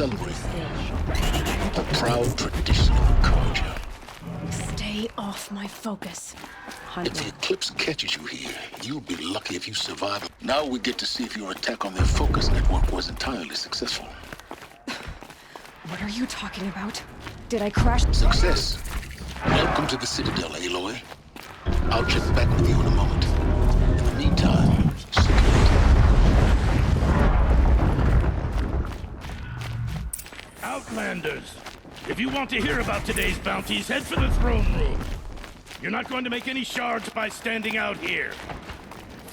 celebrate the proud tradition of Carja. Stay off my focus. If the eclipse catches you here, you'll be lucky if you survive. Now we get to see if your attack on their focus network was entirely successful. What are you talking about? Did I crash? Success. Welcome to the Citadel, Aloy. I'll check back with you in a moment. In the meantime, circulate. Outlanders, if you want to hear about today's bounties, head for the throne room. You're not going to make any shards by standing out here.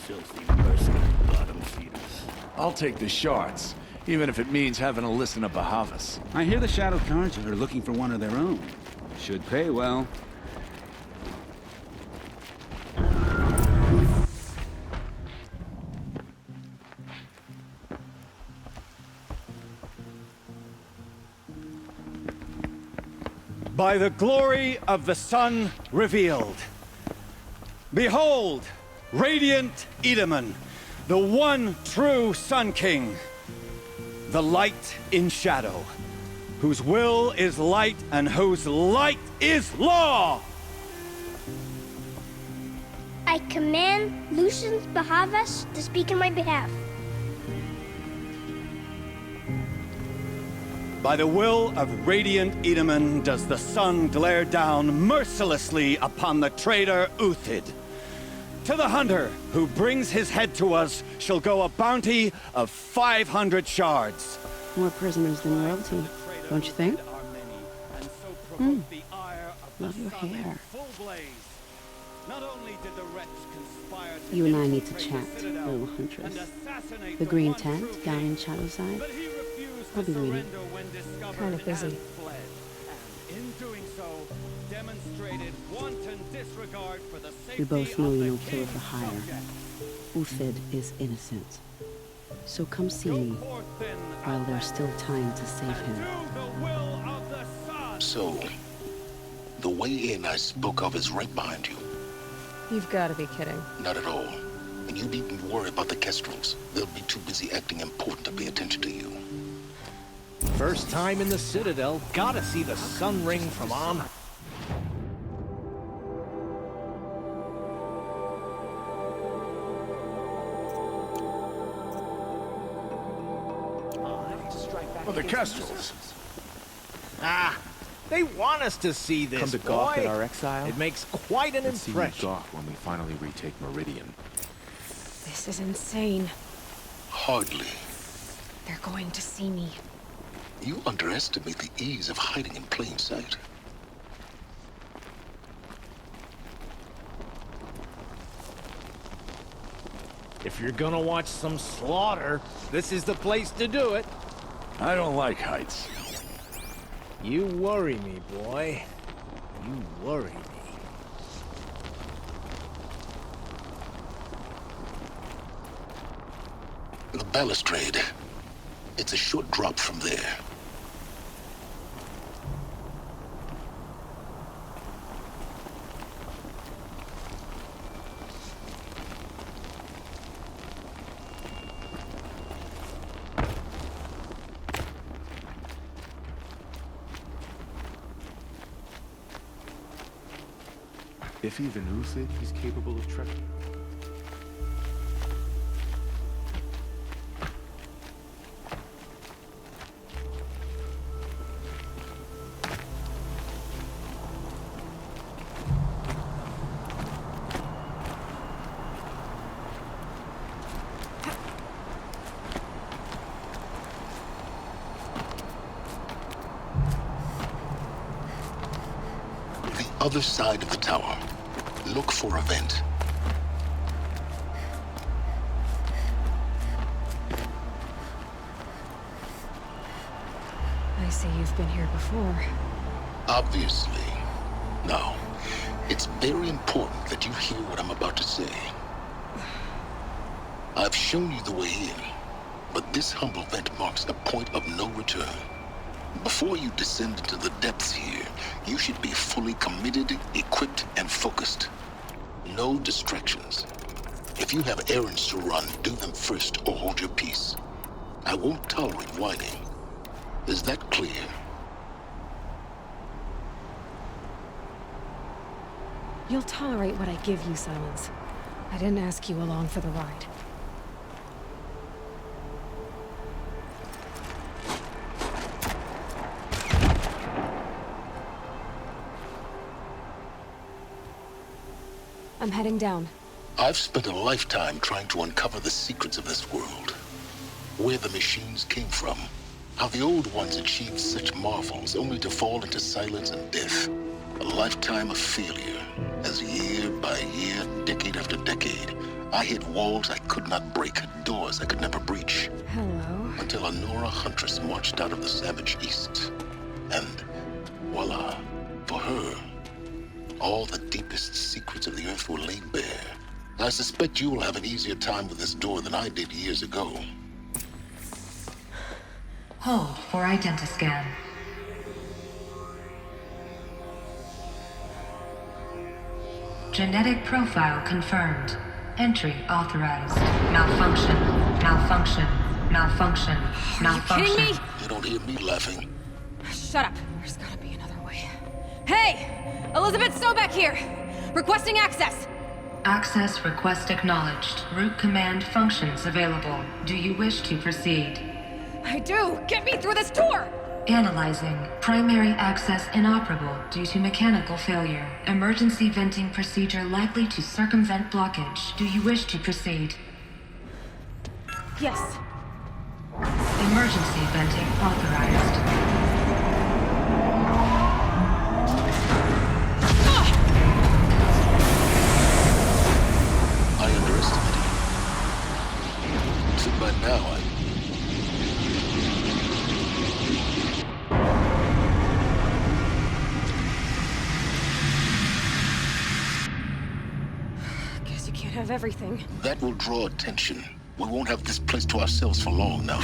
Filthy, mercenary bottom feeders. I'll take the shards, even if it means having to listen to Bahavas. I hear the Shadow Carja are looking for one of their own. Should pay well. By the glory of the sun revealed. Behold, radiant Edaman, the one true Sun King. The light in shadow, whose will is light and whose light is law! I command Lucius Bahavas to speak in my behalf. By the will of radiant Edaman does the sun glare down mercilessly upon the traitor Uthid. To the hunter who brings his head to us shall go a bounty of 500 shards. More prisoners than royalty, don't you think? Love your hair. You and I need to chat, little huntress. The green tent down in Shadowside. I'll be reading. Kind of busy. We both know you don't kill for hire. Uthid is innocent. So come see me while there's still time to save him. So, the way in I spoke of is right behind you. You've got to be kidding. Not at all. And you needn't worry about the Kestrels. They'll be too busy acting important to pay attention to you. First time in the Citadel, gotta see the sun ring from on. Oh, the Kestrels. Ah, they want us to see this, Come to gawk boy. at our exile? It makes quite an Let's see you impression. gawk when we finally retake Meridian. This is insane. Hardly. They're going to see me. You underestimate the ease of hiding in plain sight. If you're gonna watch some slaughter, this is the place to do it. I don't like heights. You worry me, boy. You worry me. The balustrade. It's a short drop from there. If even Uthid is capable of trekking. Other side of the tower. Look for a vent. I see you've been here before. Obviously. Now, it's very important that you hear what I'm about to say. I've shown you the way in, but this humble vent marks a point of no return. Before you descend into the depths here, you should be fully committed, equipped, and focused. No distractions. If you have errands to run, do them first or hold your peace. I won't tolerate whining. Is that clear? You'll tolerate what I give you, Silence. I didn't ask you along for the ride. I'm heading down. I've spent a lifetime trying to uncover the secrets of this world. Where the machines came from. How the old ones achieved such marvels only to fall into silence and death. A lifetime of failure, as year by year, decade after decade, I hit walls I could not break, doors I could never breach. Hello. Until a Nora huntress marched out of the savage east. And voila, for her, all the deepest secrets of the earth were laid bare. I suspect you will have an easier time with this door than I did years ago. Hold for identiscan. Genetic profile confirmed. Entry authorized. Malfunction. Malfunction. Malfunction. Malfunction. Are you kidding me? You don't hear me laughing. Shut up. There's gotta be another way. Hey! Elizabeth Sobeck here! Requesting access! Access request acknowledged. Root command functions available. Do you wish to proceed? I do! Get me through this door! Analyzing. Primary access inoperable due to mechanical failure. Emergency venting procedure likely to circumvent blockage. Do you wish to proceed? Yes. Emergency venting authorized. I underestimated you. So by now, Guess you can't have everything. that will draw attention. We won't have this place to ourselves for long now.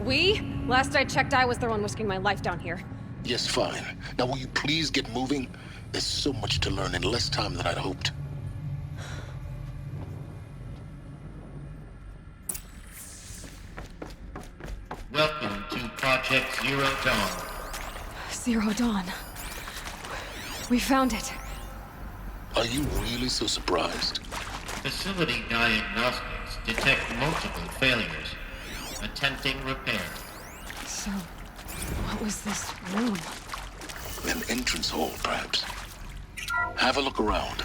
We? Last I checked, I was the one risking my life down here. Yes, fine. Now will you please get moving? There's so much to learn in less time than I'd hoped. Welcome to Project Zero Dawn. Zero Dawn. We found it. Are you really so surprised? Facility diagnostics detect multiple failures. Attempting repair. So, what was this room? An entrance hall, perhaps. Have a look around.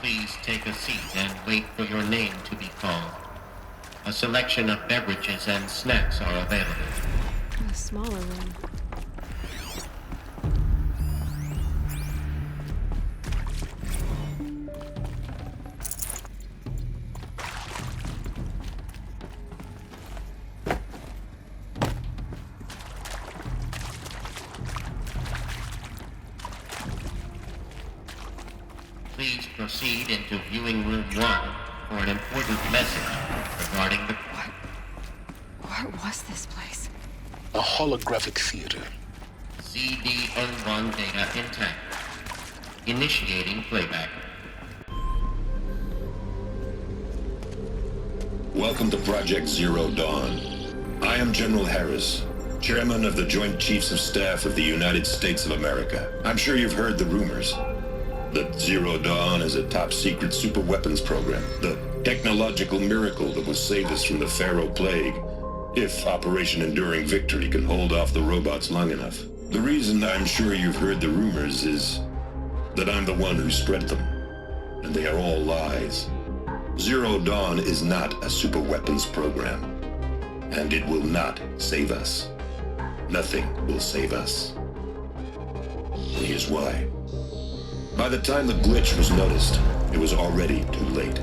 Please take a seat and wait for your name to be called. A selection of beverages and snacks are available. A smaller room. Please proceed into viewing room 1 for an important message regarding the... What was this place? A holographic theater. CD01 data intact. Initiating playback. Welcome to Project Zero Dawn. I am General Harris, Chairman of the Joint Chiefs of Staff of the United States of America. I'm sure you've heard the rumors. That Zero Dawn is a top-secret superweapons program, the technological miracle that will save us from the Pharaoh Plague, if Operation Enduring Victory can hold off the robots long enough. The reason I'm sure you've heard the rumors is that I'm the one who spread them, and they are all lies. Zero Dawn is not a superweapons program, and it will not save us. Nothing will save us. Here's why. By the time the glitch was noticed, it was already too late.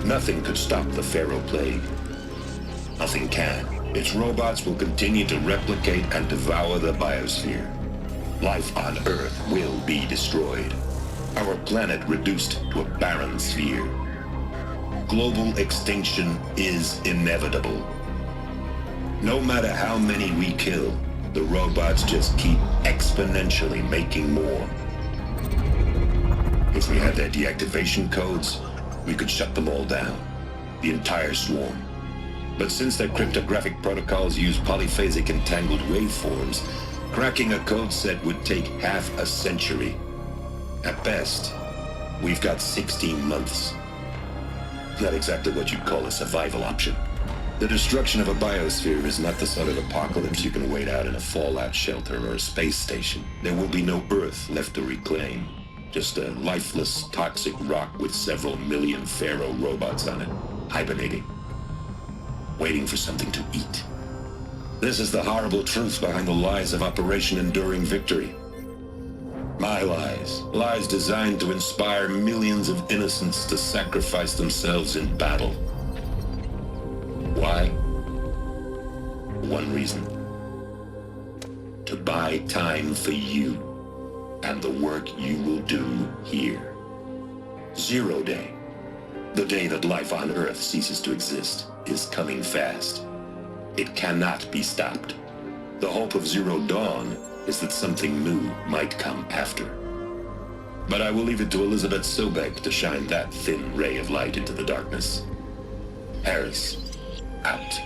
Nothing could stop the Pharaoh Plague. Nothing can. Its robots will continue to replicate and devour the biosphere. Life on Earth will be destroyed. Our planet reduced to a barren sphere. Global extinction is inevitable. No matter how many we kill, the robots just keep exponentially making more. If we had their deactivation codes, we could shut them all down. The entire swarm. But since their cryptographic protocols use polyphasic entangled waveforms, cracking a code set would take half a century. At best, we've got 16 months. Not exactly what you'd call a survival option. The destruction of a biosphere is not the sort of apocalypse you can wait out in a fallout shelter or a space station. There will be no Earth left to reclaim. Just a lifeless, toxic rock with several million Pharaoh robots on it, hibernating, waiting for something to eat. This is the horrible truth behind the lies of Operation Enduring Victory. My lies. Lies designed to inspire millions of innocents to sacrifice themselves in battle. Why? One reason. To buy time for you and the work you will do here. 0 Day, the day that life on Earth ceases to exist, is coming fast. It cannot be stopped. The hope of Zero Dawn is that something new might come after. But I will leave it to Elizabeth Sobek to shine that thin ray of light into the darkness. Harris, out.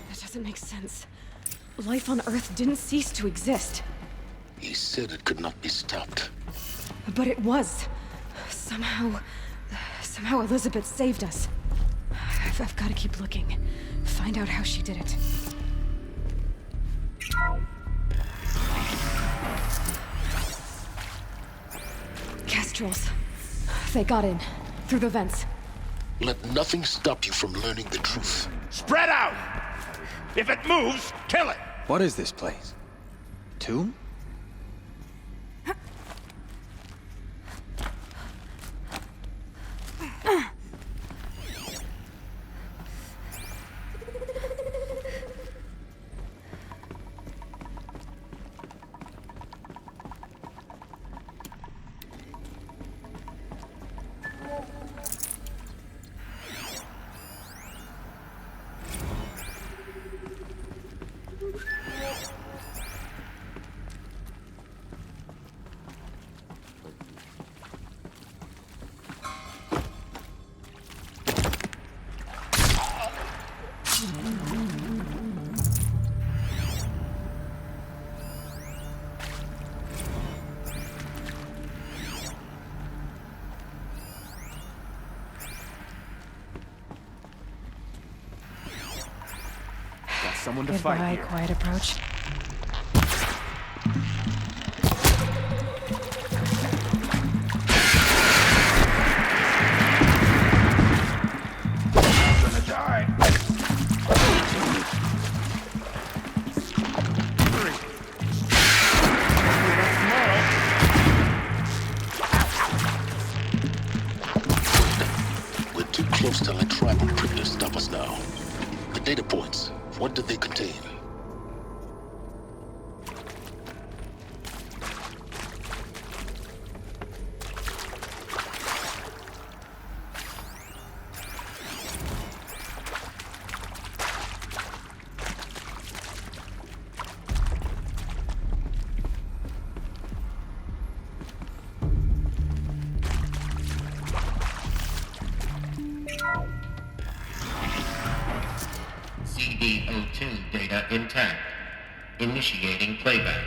That doesn't make sense. Life on Earth didn't cease to exist. He said it could not be stopped. But it was. Somehow Elizabeth saved us. I've got to keep looking. Find out how she did it. Kestrels. They got in. Through the vents. Let nothing stop you from learning the truth. Spread out! If it moves, kill it! What is this place? Tomb? Someone to fight here. Quiet approach. I'm gonna die. We're too close to that tribal crypt to stop us now. The data points, what did they contain? CD02 data intact. Initiating playback.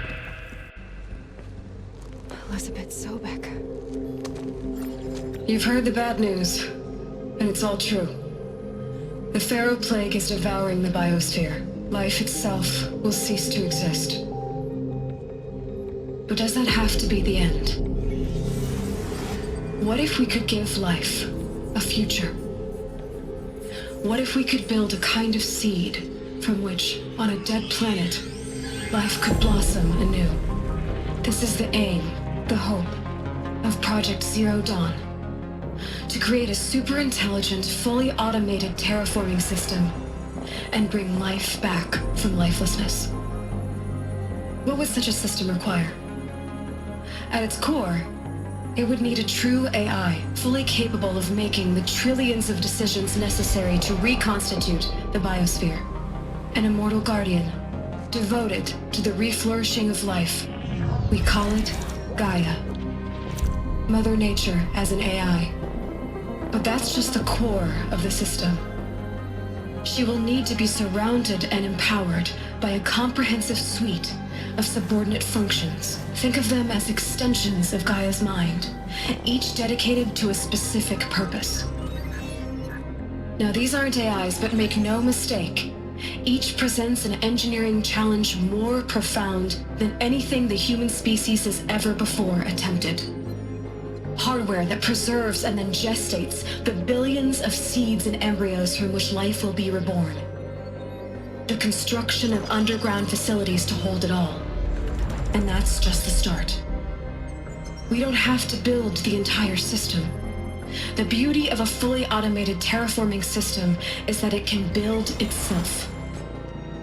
Elizabeth Sobek. You've heard the bad news, and it's all true. The Pharaoh Plague is devouring the biosphere. Life itself will cease to exist. But does that have to be the end? What if we could give life a future? What if we could build a kind of seed from which, on a dead planet, life could blossom anew? This is the aim, the hope, of Project Zero Dawn. To create a super-intelligent, fully automated terraforming system and bring life back from lifelessness. What would such a system require? At its core, it would need a true AI, fully capable of making the trillions of decisions necessary to reconstitute the biosphere. An immortal guardian, devoted to the reflourishing of life. We call it Gaia. Mother Nature as an AI. But that's just the core of the system. She will need to be surrounded and empowered by a comprehensive suite of subordinate functions. Think of them as extensions of Gaia's mind, each dedicated to a specific purpose. Now, these aren't AIs, but make no mistake, each presents an engineering challenge more profound than anything the human species has ever before attempted. Hardware that preserves and then gestates the billions of seeds and embryos from which life will be reborn. The construction of underground facilities to hold it all. And that's just the start. We don't have to build the entire system. The beauty of a fully automated terraforming system is that it can build itself.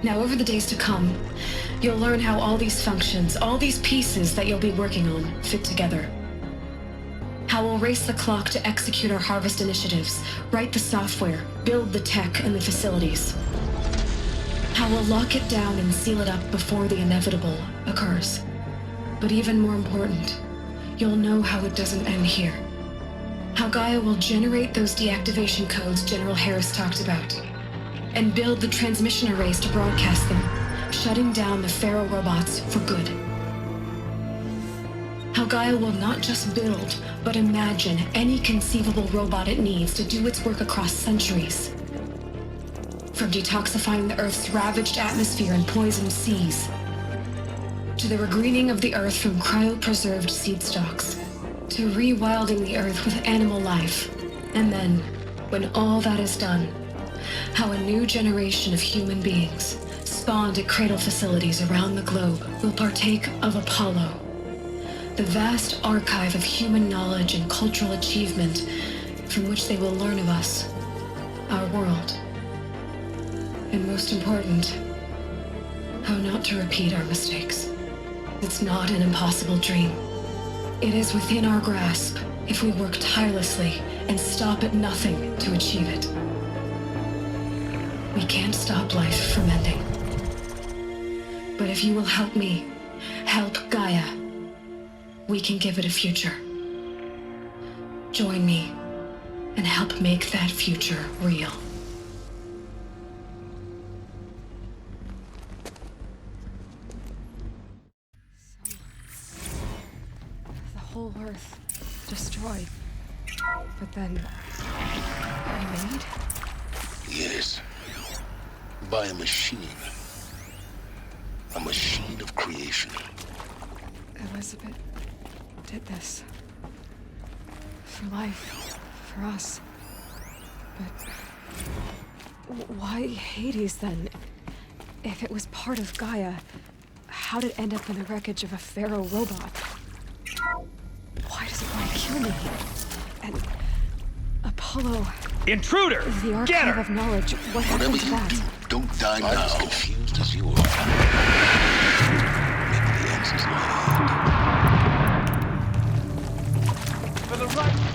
Now, over the days to come, you'll learn how all these functions, all these pieces that you'll be working on, fit together. How we'll race the clock to execute our harvest initiatives, write the software, build the tech and the facilities. How we'll lock it down and seal it up before the inevitable occurs. But even more important, you'll know how it doesn't end here. How Gaia will generate those deactivation codes General Harris talked about, and build the transmission arrays to broadcast them, shutting down the Pharaoh robots for good. How Gaia will not just build, but imagine any conceivable robot it needs to do its work across centuries. From detoxifying the Earth's ravaged atmosphere and poisoned seas, to the regreening of the Earth from cryopreserved seed stalks, to rewilding the Earth with animal life. And then, when all that is done, how a new generation of human beings, spawned at cradle facilities around the globe, will partake of Apollo, the vast archive of human knowledge and cultural achievement from which they will learn of us, our world. And most important, how not to repeat our mistakes. It's not an impossible dream. It is within our grasp if we work tirelessly and stop at nothing to achieve it. We can't stop life from ending. But if you will help me, help Gaia, we can give it a future. Join me and help make that future real. The whole Earth destroyed. But then remade? Yes. By a machine. A machine of creation. Elizabeth did this. For life. For us. But why Hades then? If it was part of Gaia, how did it end up in the wreckage of a Pharaoh robot? Why does it want to kill me? And Apollo... Intruder! The archive of knowledge. What happened to that? Don't die now. I'm as confused as you are. Maybe the answer's in your hand. For the right...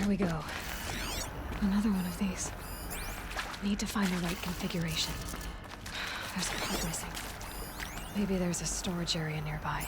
Here we go. Another one of these. Need to find the right configuration. There's a part missing. Maybe there's a storage area nearby.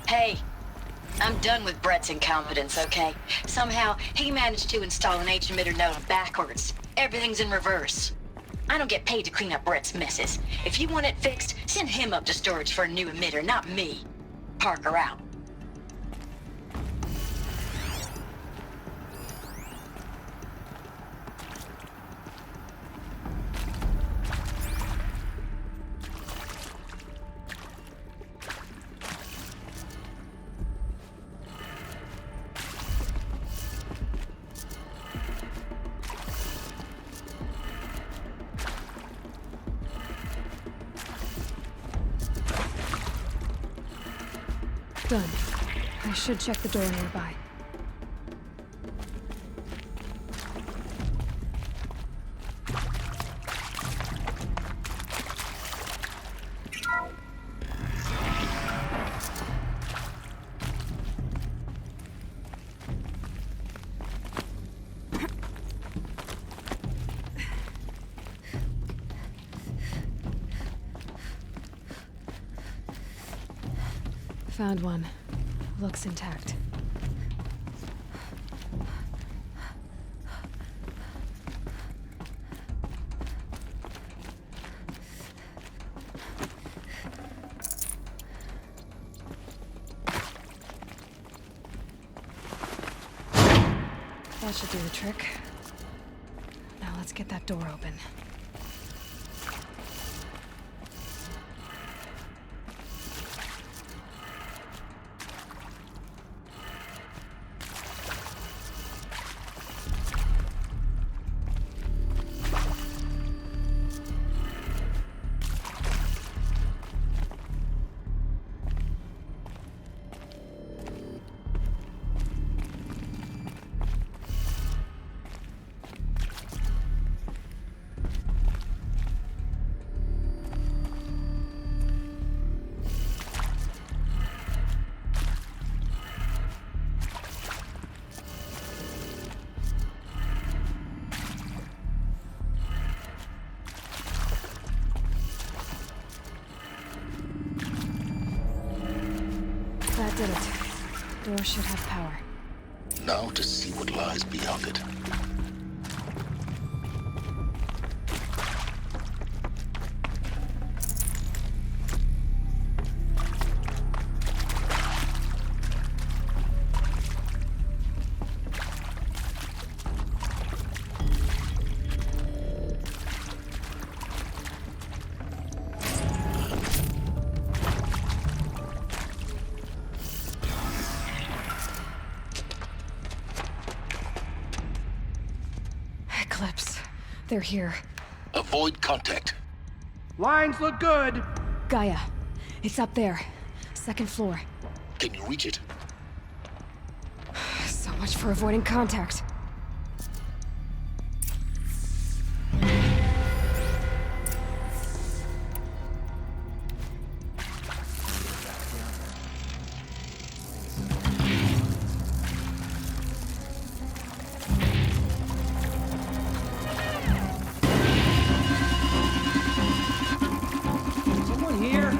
Hey, I'm done with Brett's incompetence, okay? Somehow, he managed to install an H-emitter node backwards. Everything's in reverse. I don't get paid to clean up Brett's messes. If you want it fixed, send him up to storage for a new emitter, not me. Parker out. Done. I should check the door nearby. Found one. Looks intact. That should do the trick. Now let's get that door open. That did it. Door should have power. Now to see what lies beyond it. Eclipse. They're here. Avoid contact. Lines look good. Gaia. It's up there. Second floor. Can you reach it? So much for avoiding contact. Someone here?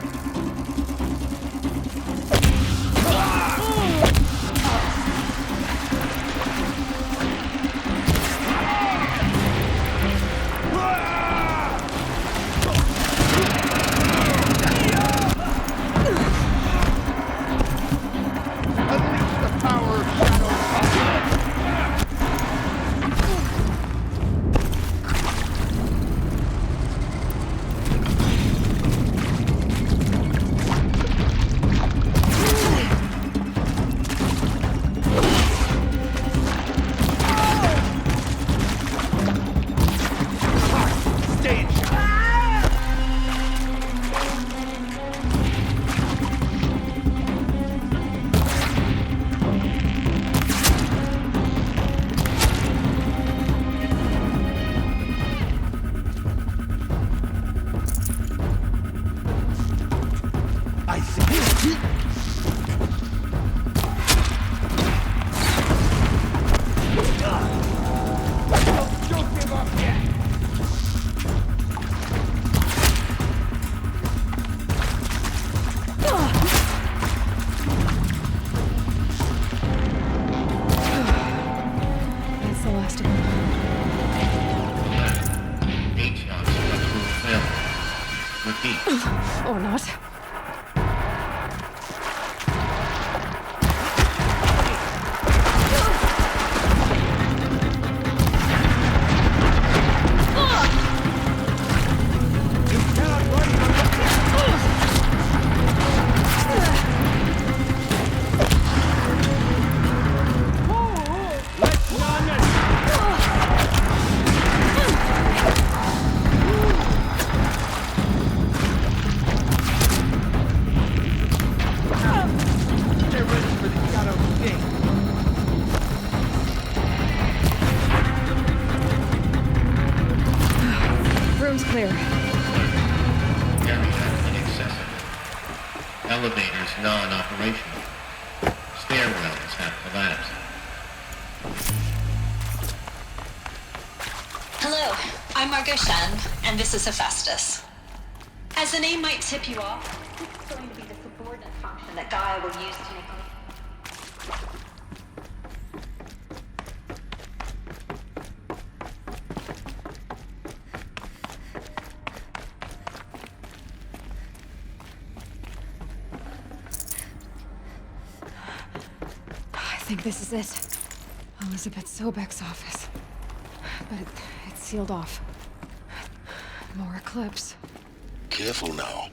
non-operational. Stairwells have collapsed. Hello, I'm Margot Shen, and this is Hephaestus. As the name might tip you off, this is going to be the subordinate function that Gaia will use to make. I think this is it. Elizabeth Sobek's office. But it's sealed off. More Eclipse. Careful now.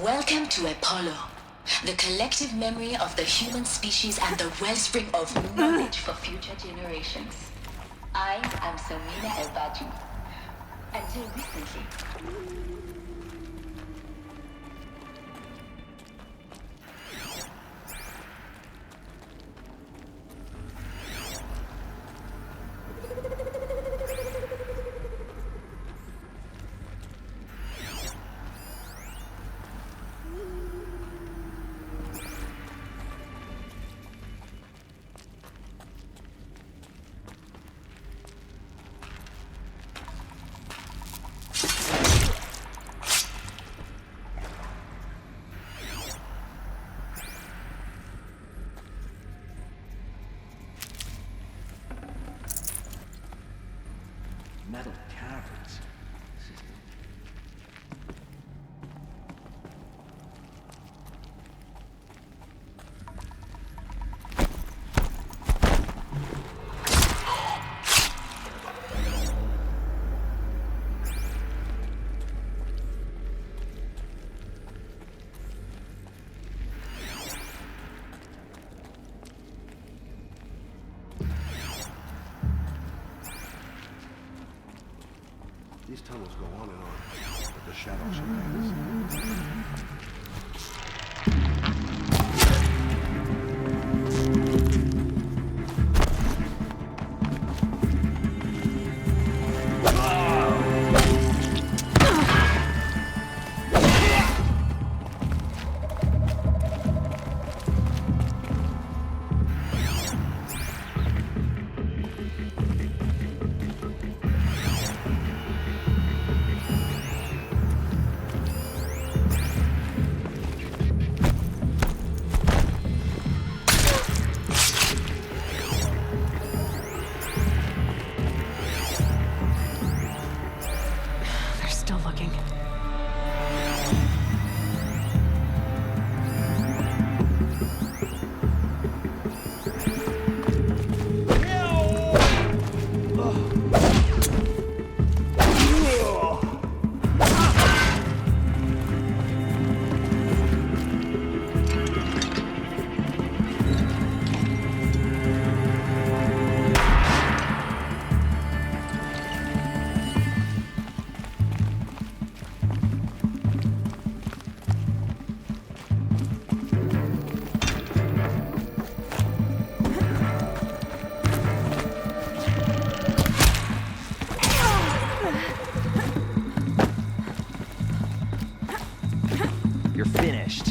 Welcome to Apollo, the collective memory of the human species and the wellspring of knowledge for future generations. I am Somina El-Baju. Until recently. Metal caverns. These tunnels go on and on, but the shadows are You're finished.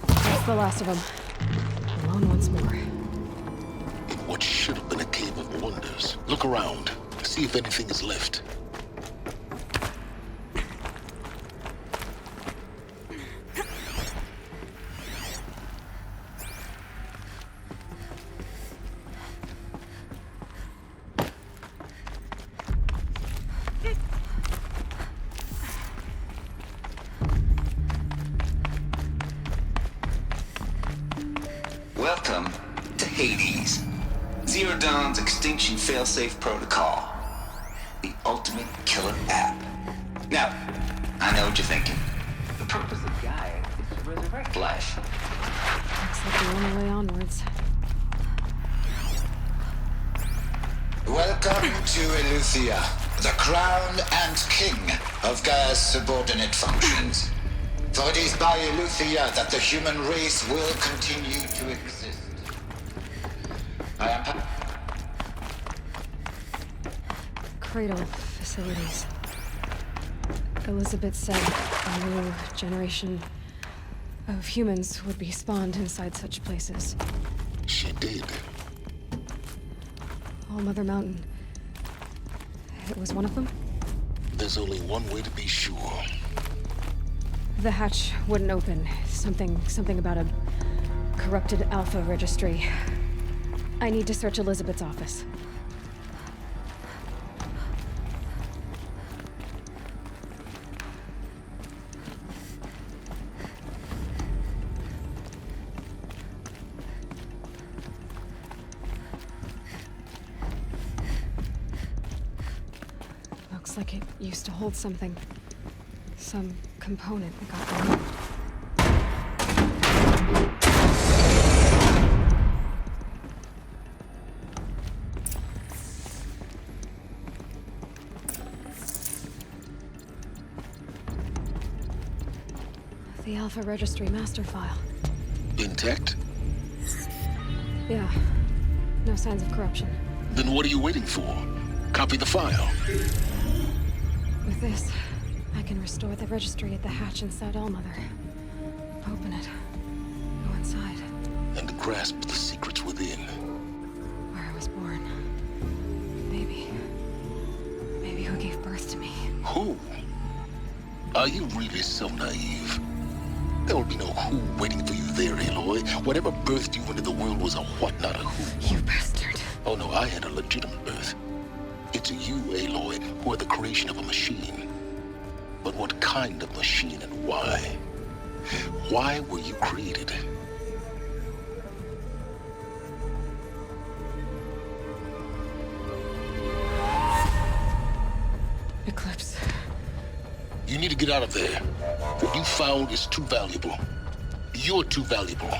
That's the last of them. Alone once more. What should have been a cave of wonders. Look around. See if anything is left. Welcome to Hades. Zero Dawn's extinction failsafe protocol. The ultimate killer app. Now, I know what you're thinking. The purpose of Gaia is to resurrect life. Looks like the only way onwards. Welcome to Eleuthia, the crown and king of Gaia's subordinate functions. For it is by Eleuthia that the human race will continue to exist. I am... Cradle facilities. Elizabeth said a new generation of humans would be spawned inside such places. She did. All Mother Mountain. It was one of them? There's only one way to be sure. The hatch wouldn't open. Something about a corrupted Alpha registry. I need to search Elizabeth's office. Looks like it used to hold something. Some component that got removed. The Alpha Registry master file. Intact? Yeah. No signs of corruption. Then what are you waiting for? Copy the file. With this, I can restore the registry at the hatch inside Allmother. Open it. Go inside. And grasp the secrets within. Where I was born. Maybe who gave birth to me. Who? Are you really so naive? There will be no who waiting for you there, Aloy. Whatever birthed you into the world was a what, not a who. You bastard. Oh no, I had a legitimate birth. It's you, Aloy, who are the creation of a machine. But what kind of machine and why? Why were you created? Eclipse. You need to get out of there. What you found is too valuable. You're too valuable.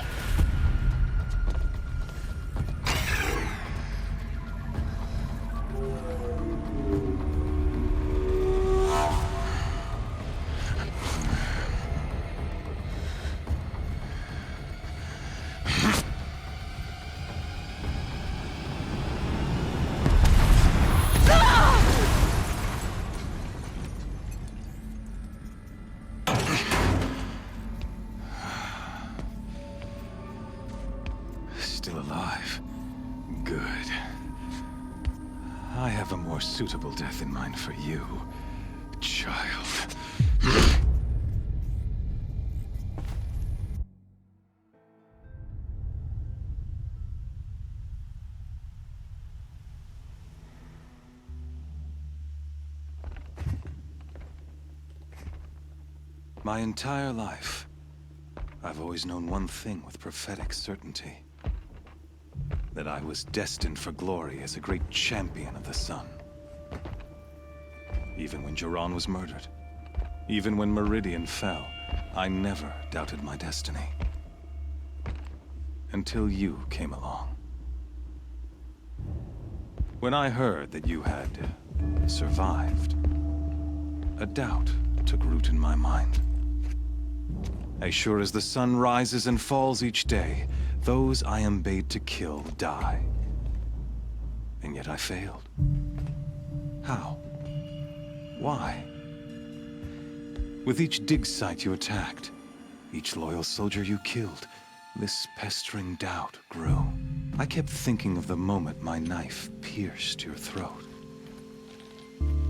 Still alive. Good. I have a more suitable death in mind for you, child. My entire life, I've always known one thing with prophetic certainty. That I was destined for glory as a great champion of the sun. Even when Jiran was murdered, even when Meridian fell, I never doubted my destiny. Until you came along. When I heard that you had survived, a doubt took root in my mind. As sure as the sun rises and falls each day, those I am bade to kill die. And yet I failed. How? Why? With each dig site you attacked, each loyal soldier you killed, this pestering doubt grew. I kept thinking of the moment my knife pierced your throat.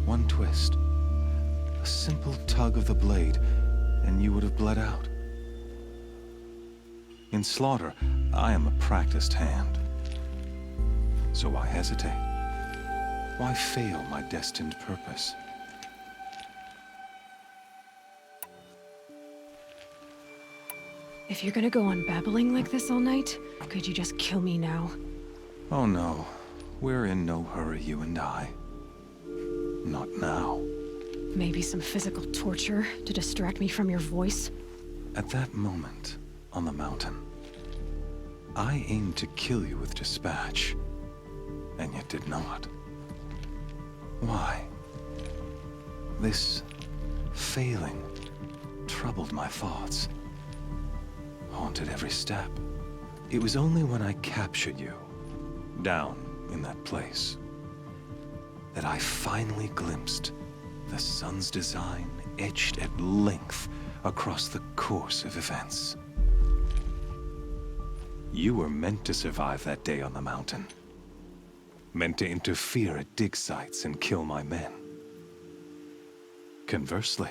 One twist, a simple tug of the blade, and you would have bled out. In slaughter, I am a practiced hand. So why hesitate? Why fail my destined purpose? If you're gonna go on babbling like this all night, could you just kill me now? Oh no. We're in no hurry, you and I. Not now. Maybe some physical torture to distract me from your voice? At that moment, on the mountain, I aimed to kill you with dispatch, and yet did not. Why? This failing troubled my thoughts, haunted every step. It was only when I captured you, down in that place, that I finally glimpsed the sun's design etched at length across the course of events. You were meant to survive that day on the mountain. Meant to interfere at dig sites and kill my men. Conversely,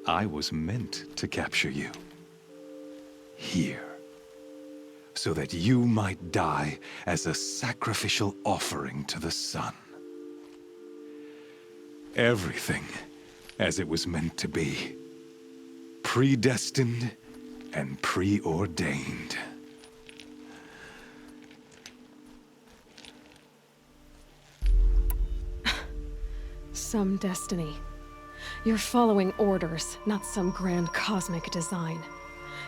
I was meant to capture you. Here. So that you might die as a sacrificial offering to the sun. Everything as it was meant to be. Predestined and preordained. Some destiny. You're following orders, not some grand cosmic design.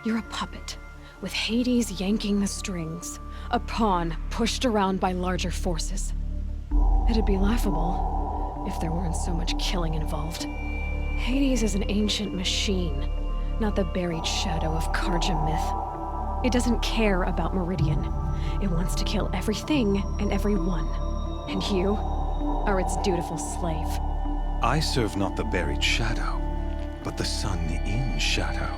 You're a puppet, with Hades yanking the strings. A pawn pushed around by larger forces. It'd be laughable if there weren't so much killing involved. Hades is an ancient machine, not the buried shadow of Karja myth. It doesn't care about Meridian. It wants to kill everything and everyone. And you are its dutiful slave. I serve not the buried shadow, but the sun in shadow.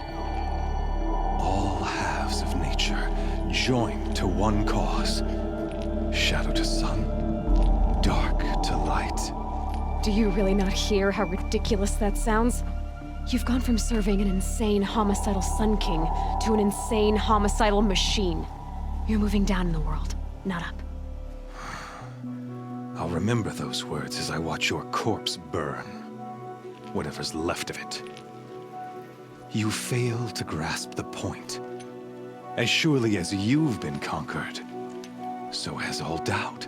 All halves of nature joined to one cause. Shadow to sun, dark to light. Do you really not hear how ridiculous that sounds? You've gone from serving an insane homicidal Sun King to an insane homicidal machine. You're moving down in the world, not up. I'll remember those words as I watch your corpse burn. Whatever's left of it. You fail to grasp the point. As surely as you've been conquered, so has all doubt.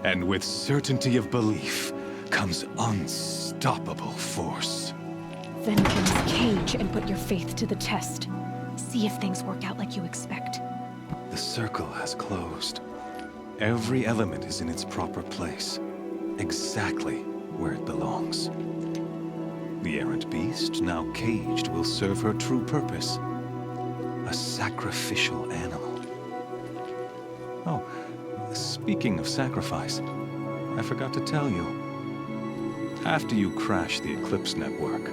And with certainty of belief comes unstoppable force. Then cleanse the cage and put your faith to the test. See if things work out like you expect. The circle has closed. Every element is in its proper place, exactly where it belongs. The errant beast, now caged, will serve her true purpose. A sacrificial animal. Oh, speaking of sacrifice, I forgot to tell you. After you crashed the Eclipse network,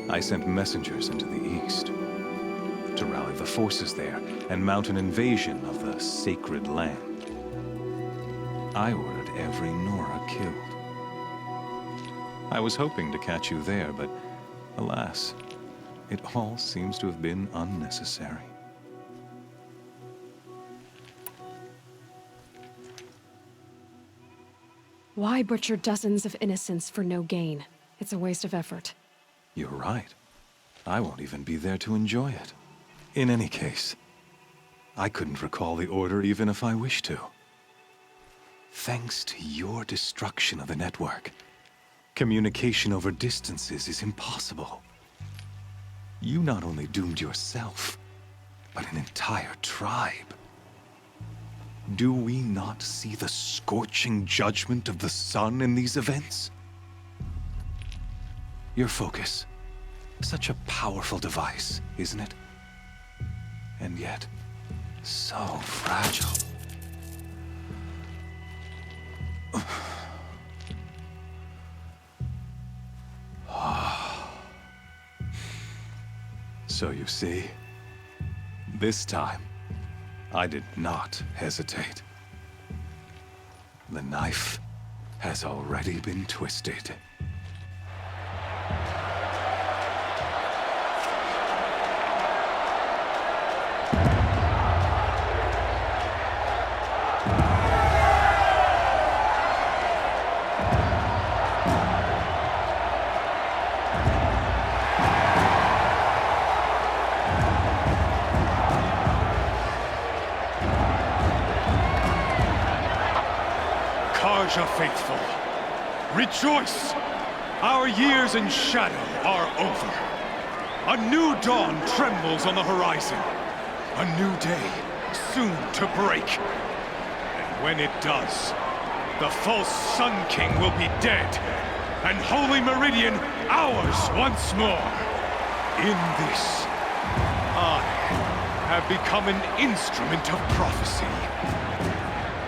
I sent messengers into the east to rally the forces there and mount an invasion of the sacred land. I ordered every Nora killed. I was hoping to catch you there, but alas, it all seems to have been unnecessary. Why butcher dozens of innocents for no gain? It's a waste of effort. You're right. I won't even be there to enjoy it. In any case, I couldn't recall the order even if I wished to. Thanks to your destruction of the network, communication over distances is impossible. You not only doomed yourself, but an entire tribe. Do we not see the scorching judgment of the sun in these events? Your focus, such a powerful device, isn't it? And yet, so fragile. So you see, this time, I did not hesitate. The knife has already been twisted. Asha faithful, rejoice! Our years in shadow are over. A new dawn trembles on the horizon. A new day soon to break. And when it does, the false Sun King will be dead, and Holy Meridian ours once more. In this, I have become an instrument of prophecy.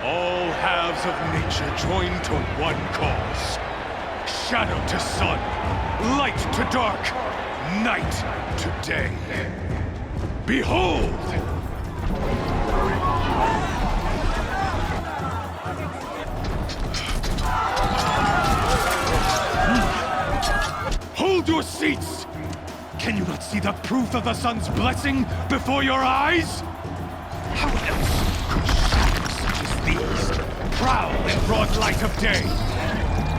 All halves of nature join to one cause. Shadow to sun, light to dark, night to day. Behold! Hold your seats! Can you not see the proof of the sun's blessing before your eyes? How else could shadows such as these prowl in broad light of day?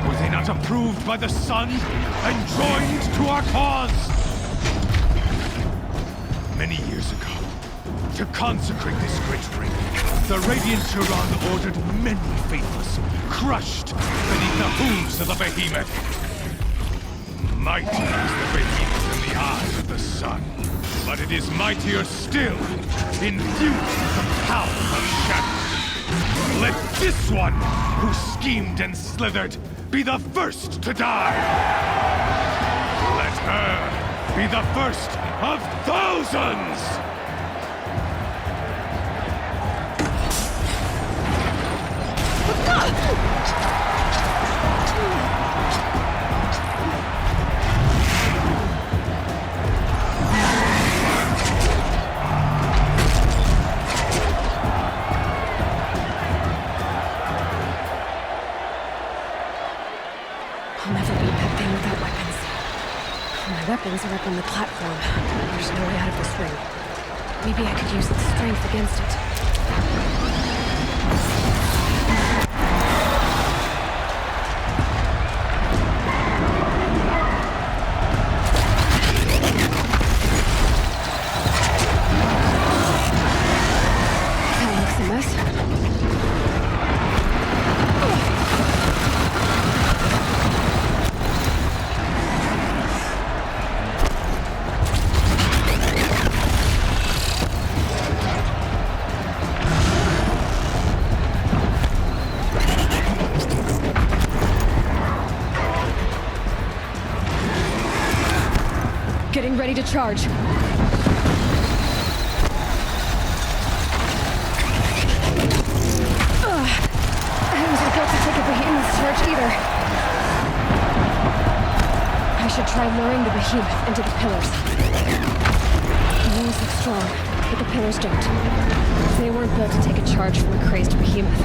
Were they not approved by the sun and joined to our cause? Many years ago, to consecrate this great ring, the Radiant Turan ordered many faithless, crushed beneath the hooves of the behemoth. Mighty is the behemoth in the eyes of the sun, but it is mightier still, infused with the power of shadow. Let this one, who schemed and slithered, be the first to die! Let her be the first of thousands! I'll never beat that thing without weapons. My weapons are up on the platform. There's no way out of this ring. Maybe I could use its strength against it. That looks a mess. Getting ready to charge. I wasn't built to take a behemoth's charge either. I should try luring the behemoth into the pillars. The walls look strong, but the pillars don't. They weren't built to take a charge from a crazed behemoth.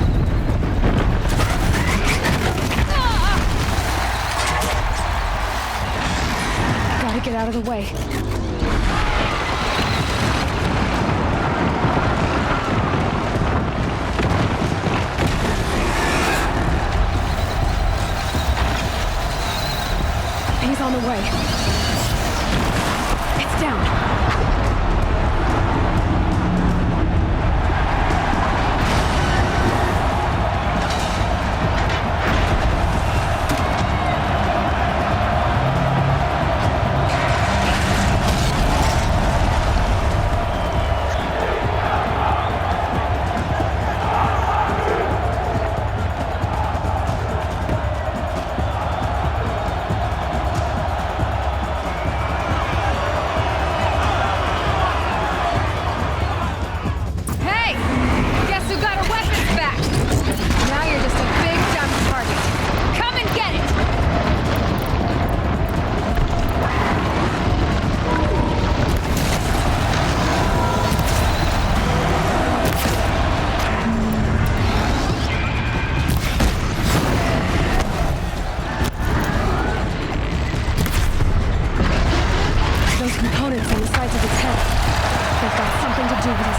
Gotta get out of the way. He's on the way. It's down.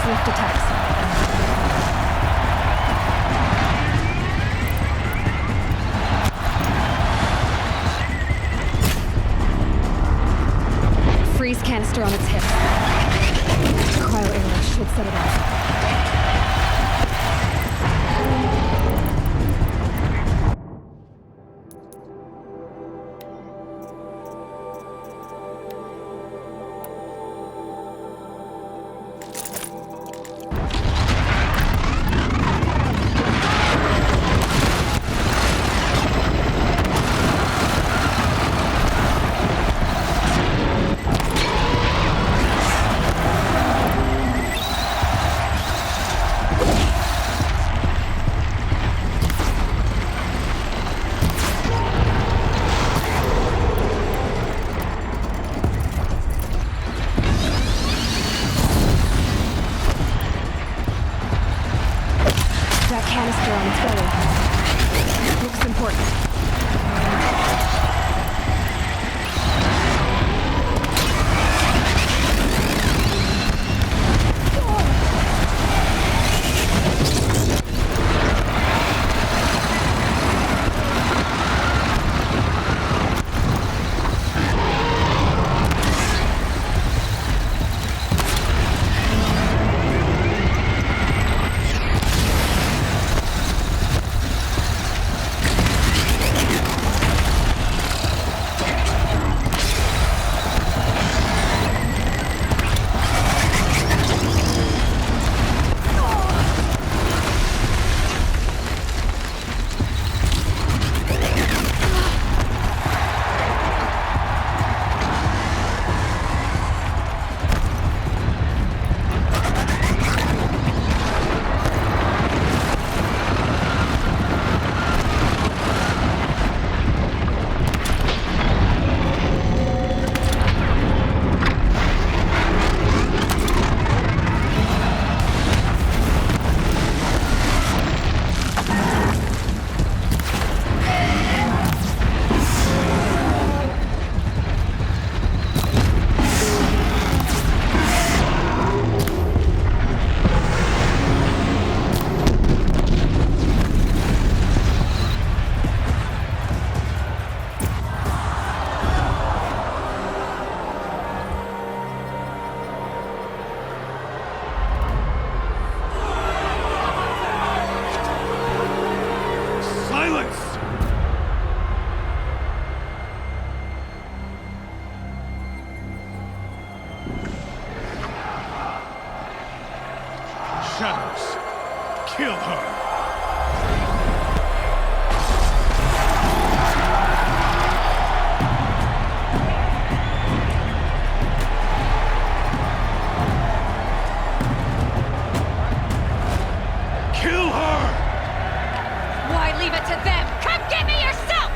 Lift attacks. Freeze canister on its hip. Cryo arrow should set it off. canister on its belly. Looks important. Shadows. Kill her. Kill her! Why leave it to them? Come get me yourself!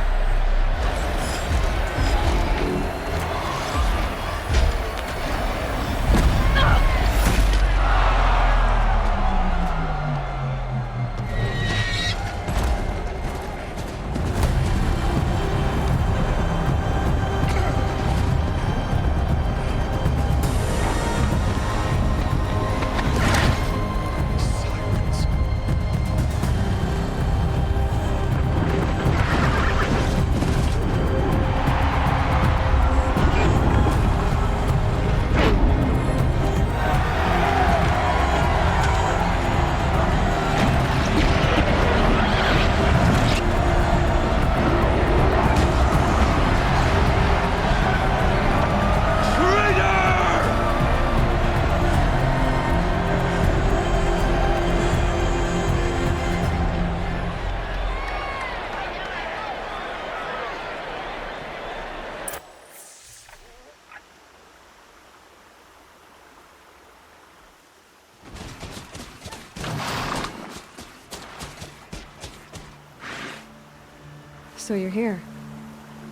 So you're here.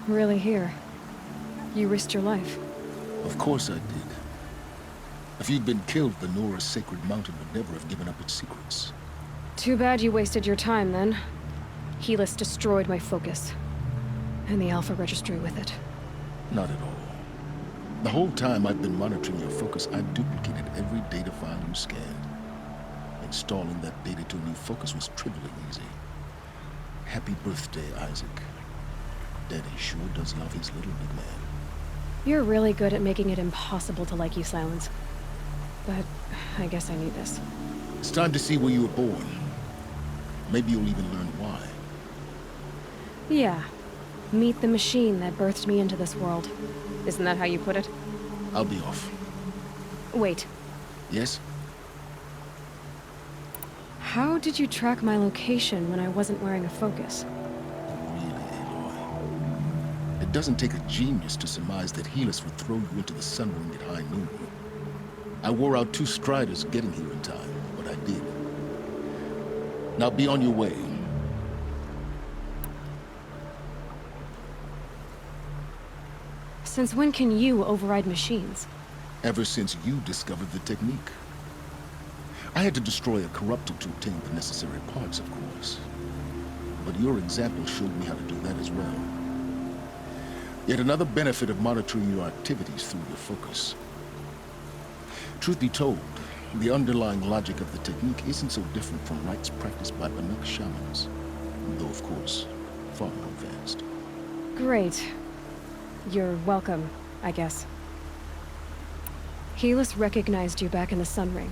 Really here. You risked your life. Of course I did. If you'd been killed, the Nora's sacred mountain would never have given up its secrets. Too bad you wasted your time, then. Helis destroyed my focus. And the Alpha Registry with it. Not at all. The whole time I've been monitoring your focus, I've duplicated every data file you scanned. Installing that data to a new focus was trivially easy. Happy birthday, Isaac. Daddy sure does love his little big man. You're really good at making it impossible to like you, Silence. But I guess I need this. It's time to see where you were born. Maybe you'll even learn why. Yeah. Meet the machine that birthed me into this world. Isn't that how you put it? I'll be off. Wait. Yes? How did you track my location when I wasn't wearing a focus? Really, Aloy? It doesn't take a genius to surmise that Helis would throw you into the sun ring at high noon. I wore out 2 striders getting here in time, but I did. Now be on your way. Since when can you override machines? Ever since you discovered the technique. I had to destroy a corruptor to obtain the necessary parts, of course. But your example showed me how to do that as well. Yet another benefit of monitoring your activities through your focus. Truth be told, the underlying logic of the technique isn't so different from rites practiced by Banuk shamans, though of course, far more advanced. Great. You're welcome, I guess. Helis recognized you back in the Sun Ring.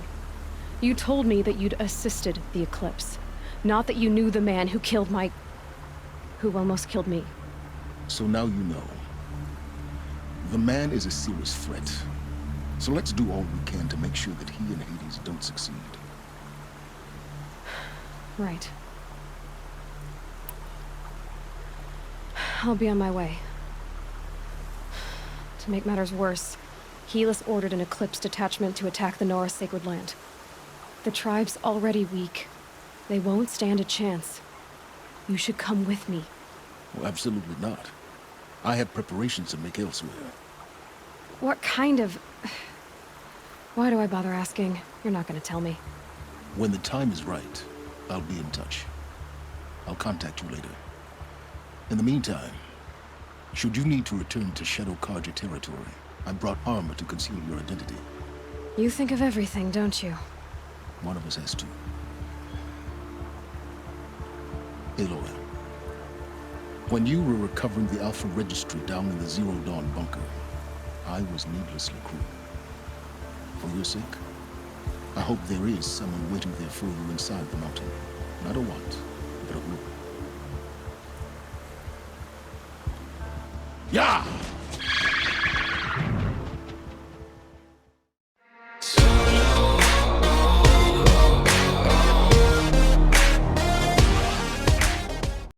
You told me that you'd assisted the Eclipse, not that you knew the man who killed who almost killed me. So now you know. The man is a serious threat. So let's do all we can to make sure that he and Hades don't succeed. Right. I'll be on my way. To make matters worse, Helis ordered an Eclipse detachment to attack the Nora Sacred Land. The tribe's already weak. They won't stand a chance. You should come with me. Well, absolutely not. I have preparations to make elsewhere. What kind of... Why do I bother asking? You're not gonna tell me. When the time is right, I'll be in touch. I'll contact you later. In the meantime, should you need to return to Shadow Karja territory, I brought armor to conceal your identity. You think of everything, don't you? One of us has to. Aloy, when you were recovering the Alpha Registry down in the Zero Dawn bunker, I was needlessly cruel. For your sake, I hope there is someone waiting there for you inside the mountain. No matter what,